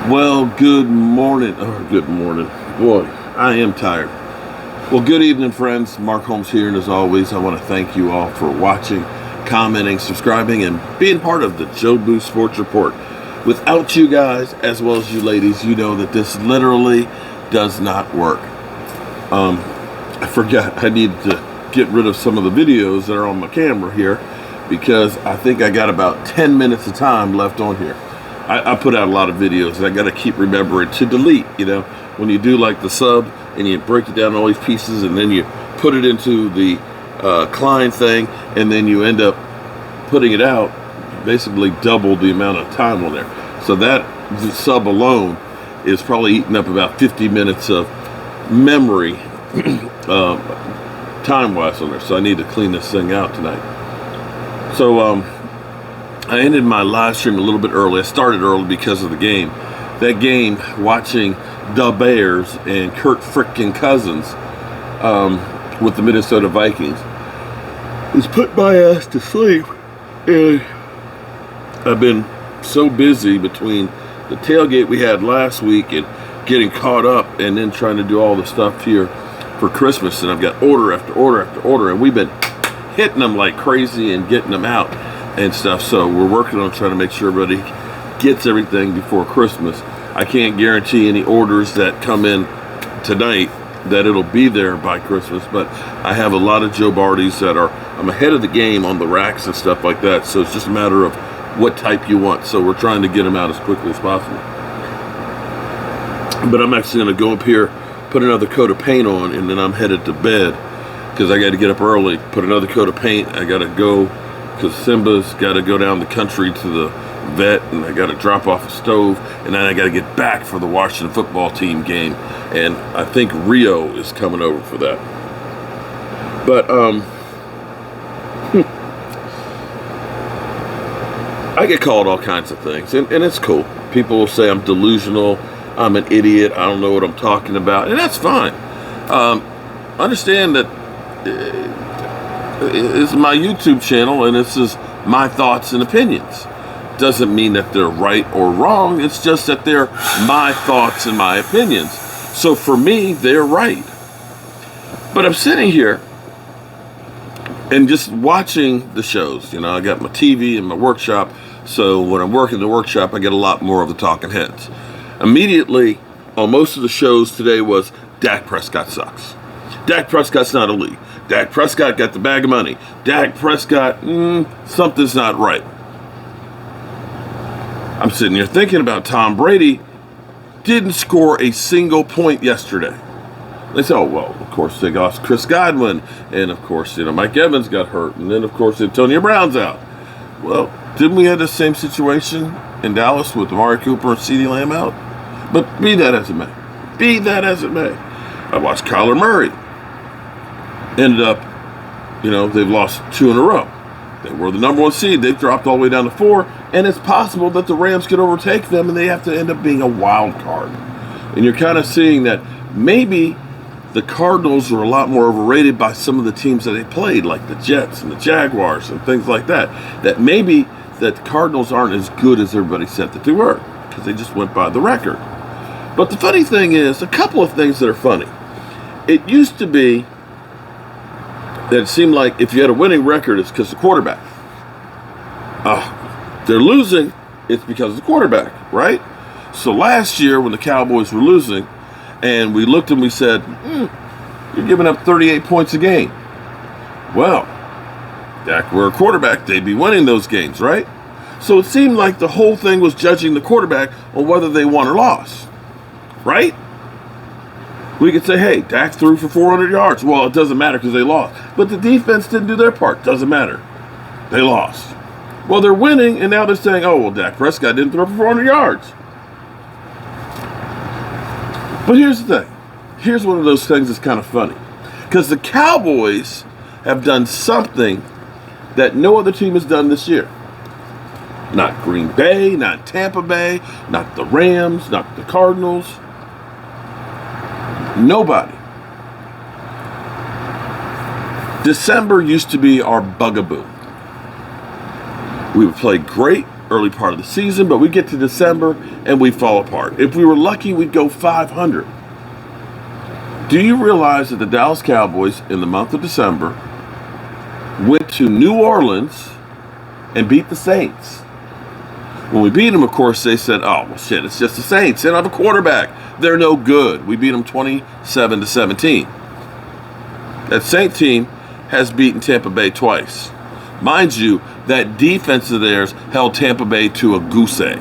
Well, good morning. Oh, good morning. Boy, I am tired. Well, good evening, friends. Mark Holmes here, and as always, I want to thank you all for watching, commenting, subscribing, and being part of the Joe Boo Sports Report. Without you guys, as well as you ladies, you know that this literally does not work. I forgot I need to get rid of some of the videos that are on my camera here because I think I got about 10 minutes of time left on here. I put out a lot of videos and I got to keep remembering to delete, when you do like the sub and you break it down all these pieces and then you put it into the Klein thing and then you end up putting it out, basically double the amount of time on there. So that sub alone is probably eating up about 50 minutes of memory time-wise on there. So I need to clean this thing out tonight. So I ended my live stream a little bit early. I started early because of the game. That game, watching the Bears and Kirk frickin' Cousins with the Minnesota Vikings, has put my ass to sleep. And I've been so busy between the tailgate we had last week and getting caught up and then trying to do all the stuff here for Christmas. And I've got order after order after order. And we've been hitting them like crazy and getting them out and stuff. So we're working on trying to make sure everybody gets everything before Christmas. I can't guarantee any orders that come in tonight that it'll be there by Christmas, but I have a lot of Joe Bardys that I'm ahead of the game on the racks and stuff like that. So it's just a matter of what type you want. So we're trying to get them out as quickly as possible. But I'm actually going to go up here, put another coat of paint on, and then I'm headed to bed because I got to get up early, put another coat of paint. I got to go because Simba's got to go down the country to the vet, and I got to drop off a stove, and then I got to get back for the Washington football team game, and I think Rio is coming over for that. But I get called all kinds of things, and it's cool. People will say I'm delusional, I'm an idiot, I don't know what I'm talking about, and that's fine. Understand that it's my YouTube channel, and this is my thoughts and opinions. Doesn't mean that they're right or wrong. It's just that they're my thoughts and my opinions. So for me, they're right. But I'm sitting here and just watching the shows. I got my TV in my workshop. So when I'm working in the workshop, I get a lot more of the talking heads. Immediately on most of the shows today was Dak Prescott sucks. Dak Prescott's not elite. Dak Prescott got the bag of money. Dak Prescott, something's not right. I'm sitting here thinking about Tom Brady didn't score a single point yesterday. They say, oh, well, of course they lost Chris Godwin. And of course, Mike Evans got hurt. And then, of course, Antonio Brown's out. Well, didn't we have the same situation in Dallas with Amari Cooper and CeeDee Lamb out? But be that as it may. Be that as it may. I watched Kyler Murray. Ended up, they've lost 2 in a row. They were the number 1 seed. They've dropped all the way down to 4. And it's possible that the Rams could overtake them and they have to end up being a wild card. And you're kind of seeing that maybe the Cardinals are a lot more overrated by some of the teams that they played, like the Jets and the Jaguars and things like that. That maybe that the Cardinals aren't as good as everybody said that they were because they just went by the record. But the funny thing is, a couple of things that are funny. It used to be that it seemed like if you had a winning record, it's because the quarterback. They're losing, it's because of the quarterback, right? So last year when the Cowboys were losing, and we looked and we said, you're giving up 38 points a game. Well, Dak were a quarterback, they'd be winning those games, right? So it seemed like the whole thing was judging the quarterback on whether they won or lost, right? We could say, hey, Dak threw for 400 yards. Well, it doesn't matter because they lost. But the defense didn't do their part. Doesn't matter. They lost. Well, they're winning, and now they're saying, oh, well, Dak Prescott didn't throw for 400 yards. But here's the thing. Here's one of those things that's kind of funny. Because the Cowboys have done something that no other team has done this year. Not Green Bay, not Tampa Bay, not the Rams, not the Cardinals. Nobody. December used to be our bugaboo. We would play great early part of the season, but we get to December and we fall apart. If we were lucky, we'd go 500. Do you realize that the Dallas Cowboys in the month of December went to New Orleans and beat the Saints? When we beat them, of course, they said, oh, well, shit, it's just the Saints. They don't have a quarterback. They're no good. We beat them 27-17. That Saint team has beaten Tampa Bay twice. Mind you, that defense of theirs held Tampa Bay to a goose egg.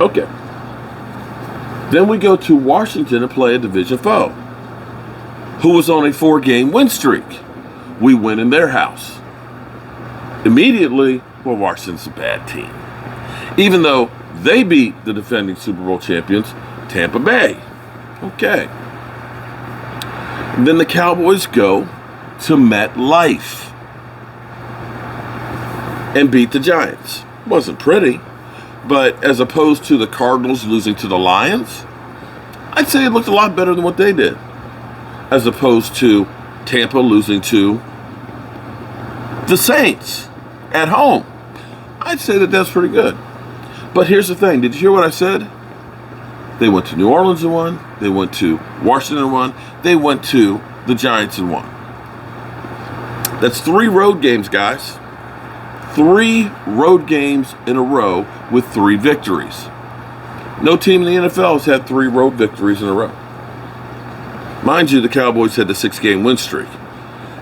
Okay. Then we go to Washington and play a division foe who was on a 4-game win streak. We win in their house. Immediately, well, Washington's a bad team. Even though they beat the defending Super Bowl champions, Tampa Bay. Okay. And then the Cowboys go to MetLife and beat the Giants. Wasn't pretty, but as opposed to the Cardinals losing to the Lions, I'd say it looked a lot better than what they did. As opposed to Tampa losing to the Saints at home. I'd say that that's pretty good. But here's the thing. Did you hear what I said? They went to New Orleans and won. They went to Washington and won. They went to the Giants and won. That's 3 road games, guys. 3 road games in a row with 3 victories. No team in the NFL has had 3 road victories in a row. Mind you, the Cowboys had the 6-game win streak.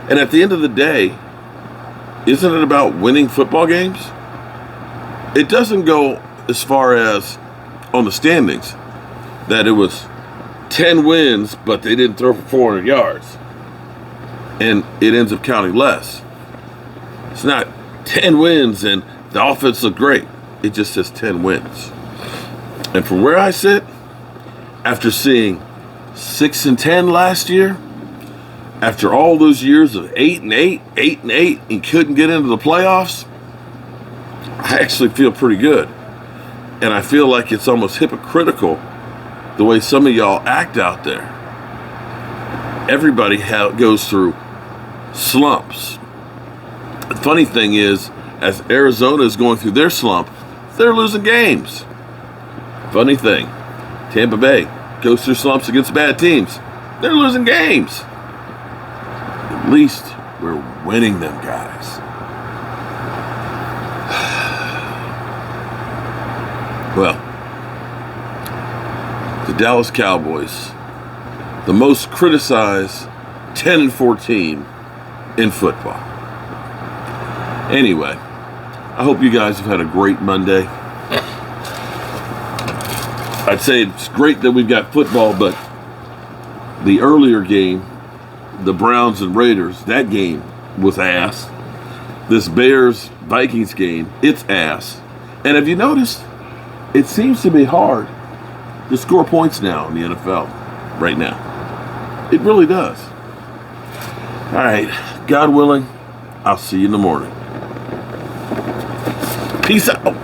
And at the end of the day, isn't it about winning football games? It doesn't go as far as on the standings that it was 10 wins, but they didn't throw for 400 yards. And it ends up counting less. It's not 10 wins and the offense looked great. It just says 10 wins. And from where I sit, after seeing 6-10 last year, after all those years of 8-8, 8-8, and couldn't get into the playoffs, I actually feel pretty good. And I feel like it's almost hypocritical the way some of y'all act out there. Everybody goes through slumps. The funny thing is, as Arizona is going through their slump, they're losing games. Funny thing, Tampa Bay goes through slumps against bad teams. They're losing games. At least we're winning them, guys. Well, the Dallas Cowboys, the most criticized 10-4 team in football. Anyway, I hope you guys have had a great Monday. I'd say it's great that we've got football, but the earlier game, the Browns and Raiders, that game was ass. This Bears-Vikings game, it's ass. And have you noticed, it seems to be hard to score points now in the NFL right now. It really does. All right, God willing, I'll see you in the morning. Peace out.